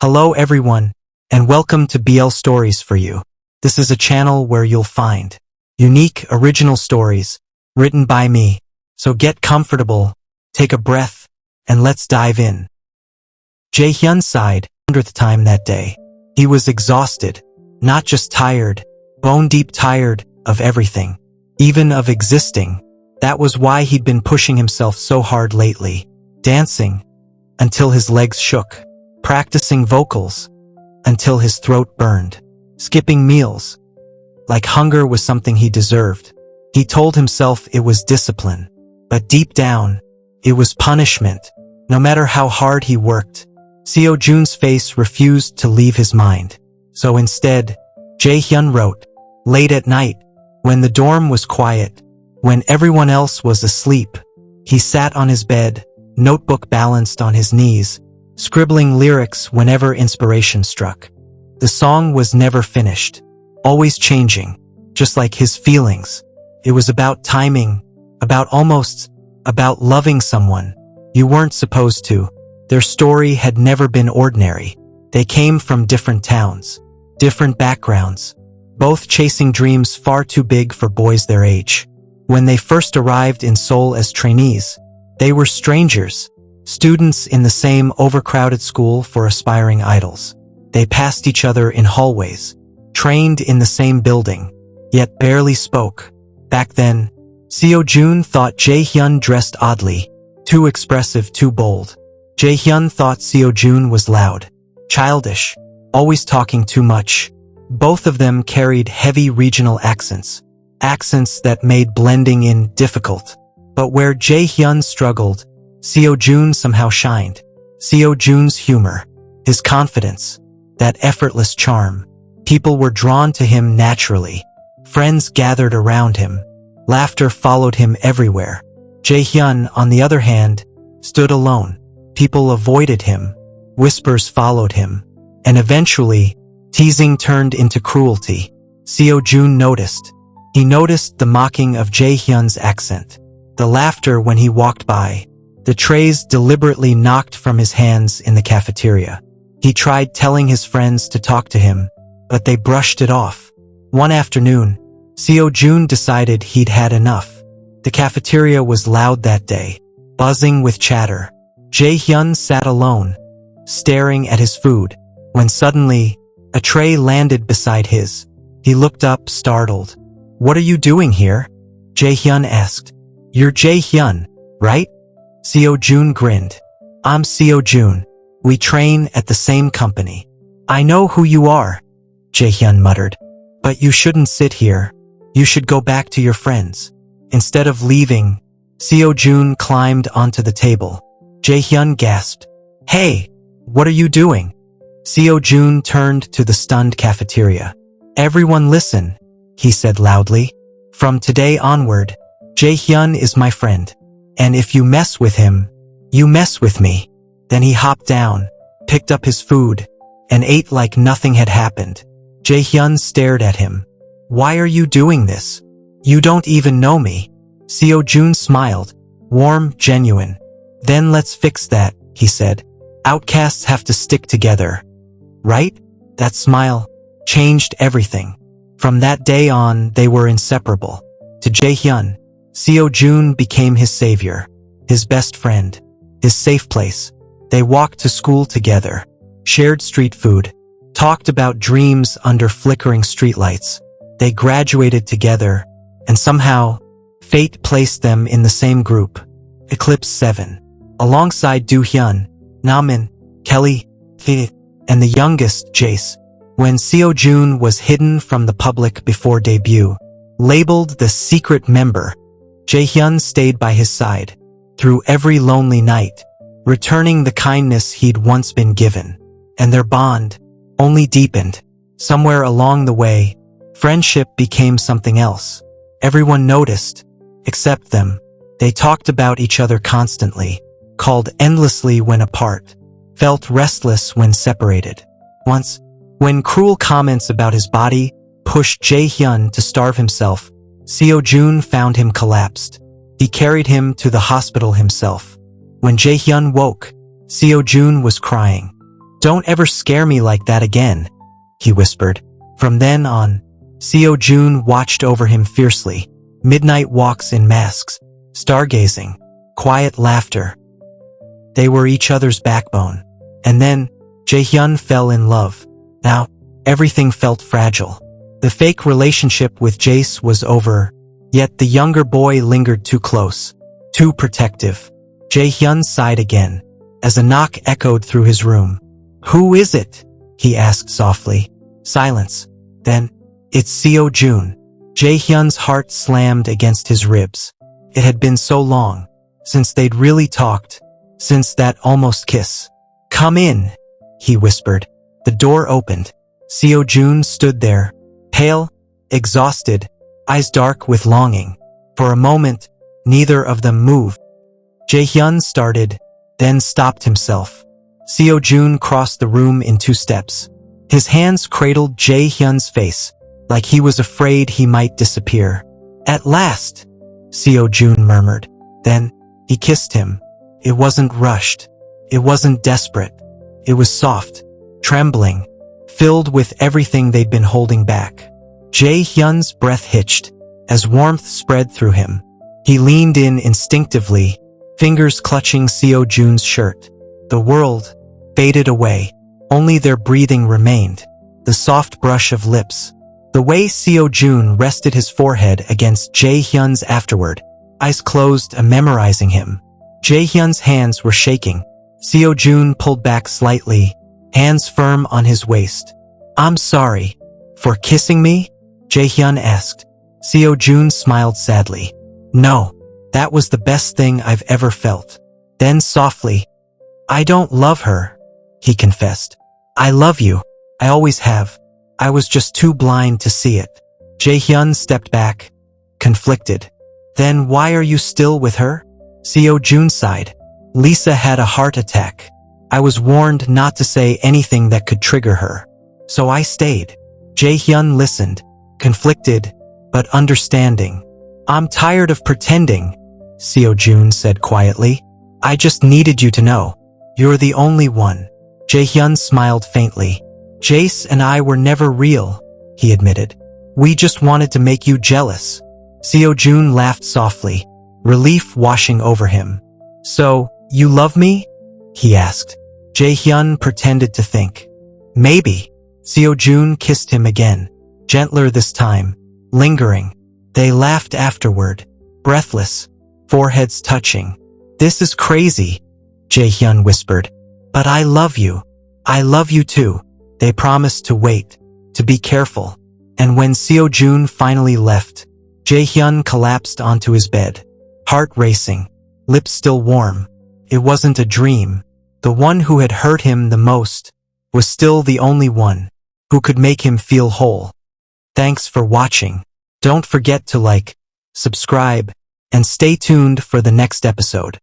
Hello everyone, and welcome to BL Stories for You. This is a channel where you'll find unique, original stories written by me. So get comfortable, take a breath, and let's dive in. Jae Hyun sighed 100th time that day. He was exhausted, not just tired, bone-deep tired of everything, even of existing. That was why he'd been pushing himself so hard lately, dancing until his legs shook, practicing vocals until his throat burned, skipping meals like hunger was something he deserved. He told himself it was discipline, but deep down, it was punishment. No matter how hard he worked, Seo Joon's face refused to leave his mind. So instead, Jae Hyun wrote, late at night, when the dorm was quiet, when everyone else was asleep, he sat on his bed, notebook balanced on his knees, scribbling lyrics whenever inspiration struck. The song was never finished, always changing, just like his feelings. It was about timing, about loving someone you weren't supposed to. Their story had never been ordinary. They came from different towns, different backgrounds, both chasing dreams far too big for boys their age. When they first arrived in Seoul as trainees, they were strangers, students in the same overcrowded school for aspiring idols. They passed each other in hallways, trained in the same building, yet barely spoke. Back then, Seo Joon thought Jae Hyun dressed oddly, too expressive, too bold. Jae Hyun thought Seo Joon was loud, childish, always talking too much. Both of them carried heavy regional accents that made blending in difficult. But where Jae Hyun struggled, Seo Joon somehow shined. Seo Joon's humor, his confidence, that effortless charm. People were drawn to him naturally. Friends gathered around him. Laughter followed him everywhere. Jae Hyun, on the other hand, stood alone. People avoided him. Whispers followed him. And eventually, teasing turned into cruelty. Seo Joon noticed. He noticed the mocking of Jae Hyun's accent, the laughter when he walked by, the trays deliberately knocked from his hands in the cafeteria. He tried telling his friends to talk to him, but they brushed it off. One afternoon, Seo Joon decided he'd had enough. The cafeteria was loud that day, buzzing with chatter. Jae Hyun sat alone, staring at his food, when suddenly, a tray landed beside his. He looked up, startled. "What are you doing here?" Jae Hyun asked. "You're Jae Hyun, right?" Seo Joon grinned. "I'm Seo Joon. We train at the same company." "I know who you are," Jae Hyun muttered. "But you shouldn't sit here. You should go back to your friends." Instead of leaving, Seo Joon climbed onto the table. Jae Hyun gasped. "Hey, what are you doing?" Seo Joon turned to the stunned cafeteria. "Everyone listen," he said loudly. "From today onward, Jae Hyun is my friend. And if you mess with him, you mess with me." Then he hopped down, picked up his food, and ate like nothing had happened. Jae Hyun stared at him. "Why are you doing this? You don't even know me." Seo Joon smiled, warm, genuine. "Then let's fix that," he said. "Outcasts have to stick together, right?" That smile changed everything. From that day on, they were inseparable. To Jae Hyun, Seo Joon became his savior, his best friend, his safe place. They walked to school together, shared street food, talked about dreams under flickering streetlights. They graduated together, and somehow, fate placed them in the same group, Eclipse 7, alongside Do Hyun, Namin, Kelly, Thi, and the youngest, Jace. When Seo Joon was hidden from the public before debut, labeled the secret member, Jae Hyun stayed by his side, through every lonely night, returning the kindness he'd once been given. And their bond only deepened. Somewhere along the way, friendship became something else. Everyone noticed, except them. They talked about each other constantly, called endlessly when apart, felt restless when separated. Once, when cruel comments about his body pushed Jae Hyun to starve himself, Seo Joon found him collapsed. He carried him to the hospital himself. When Jae Hyun woke, Seo Joon was crying. Don't ever scare me like that again, he whispered. From then on, Seo-jun watched over him fiercely. Midnight walks in masks, stargazing, quiet laughter. They were each other's backbone. And then, Jae Hyun fell in love. Now, everything felt fragile. The fake relationship with Jace was over, yet the younger boy lingered too close, too protective. Jae Hyun sighed again, as a knock echoed through his room. Who is it? He asked softly. Silence. Then, it's Seo-jun. Jae Hyun's heart slammed against his ribs. It had been so long, since they'd really talked, since that almost kiss. Come in, he whispered. The door opened. Seo-jun stood there, pale, exhausted, eyes dark with longing. For a moment, neither of them moved. Jae Hyun started, then stopped himself. Seo-jun crossed the room in 2 steps. His hands cradled Jae Hyun's face, like he was afraid he might disappear. At last, Seo-jun murmured. Then, he kissed him. It wasn't rushed. It wasn't desperate. It was soft, trembling, filled with everything they'd been holding back. Jae Hyun's breath hitched, as warmth spread through him. He leaned in instinctively, fingers clutching Seo-jun's shirt. The world faded away. Only their breathing remained. The soft brush of lips. The way Seo-jun rested his forehead against Jae Hyun's afterward, eyes closed and memorizing him. Jae Hyun's hands were shaking. Seo-jun pulled back slightly, hands firm on his waist. I'm sorry. For kissing me? Jae Hyun asked. Seo-jun smiled sadly. No, that was the best thing I've ever felt. Then softly, I don't love her, he confessed. I love you. I always have. I was just too blind to see it. Jae Hyun stepped back, conflicted. Then why are you still with her? Seo-jun sighed. Lisa had a heart attack. I was warned not to say anything that could trigger her. So I stayed. Jae Hyun listened, conflicted, but understanding. I'm tired of pretending, Seo-jun said quietly. I just needed you to know. You're the only one. Jae Hyun smiled faintly. Jace and I were never real, he admitted. We just wanted to make you jealous. Seo-jun laughed softly, relief washing over him. So, you love me? He asked. Jae Hyun pretended to think. Maybe. Seo-jun kissed him again, gentler this time, lingering. They laughed afterward, breathless, foreheads touching. This is crazy, Jae Hyun whispered. But I love you. I love you too. They promised to wait, to be careful. And when Seo-jun finally left, Jae Hyun collapsed onto his bed, heart racing, lips still warm. It wasn't a dream. The one who had hurt him the most was still the only one who could make him feel whole. Thanks for watching. Don't forget to like, subscribe, and stay tuned for the next episode.